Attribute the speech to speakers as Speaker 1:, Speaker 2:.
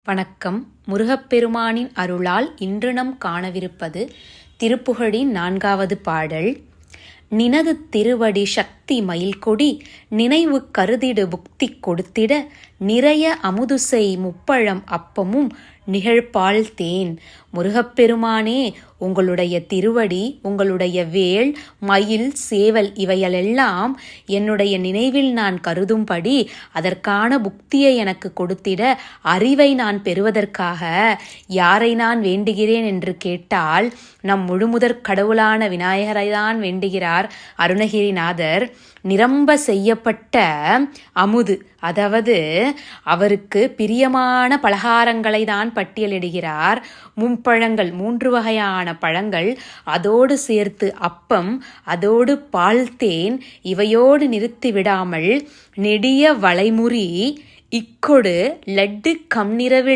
Speaker 1: வணக்கம். முருகப்பெருமானின் அருளால் இன்று நம் காணவிருப்பது திருப்புகழின் 4வது பாடல். நினது திருவடி சக்தி மயில்கொடி நினைவு கருதிடு புக்தி கொடுத்திட நிறைய அமுதுசெய் முப்பழம் அப்பமும் நிகழ்பால் தேன். முருகப்பெருமானே, உங்களுடைய திருவடி, உங்களுடைய வேல், மயில், சேவல் இவைகளெல்லாம் என்னுடைய நினைவில் நான் கருதும்படி அதற்கான புக்தியை எனக்கு கொடுத்திட அறிவை நான் பெறுவதற்காக யாரை நான் வேண்டுகிறேன் என்று கேட்டால் நம் முழுமுதற் கடவுளான விநாயகரை தான் வேண்டுகிறார் அருணகிரிநாதர். நிரம்ப செய்யப்பட்ட அமுது, அதாவது அவருக்கு பிரியமான பலகாரங்களை தான் பட்டியலிடுகிறார். முப்பழங்கள், 3 வகையான பழங்கள், அதோடு சேர்த்து அப்பம், அதோடு பால் தேன், இவையோடு நிறுத்தி விடாமல் நெடிய வளைமுறி இக்கொடு லட்டு கம்நிறவில்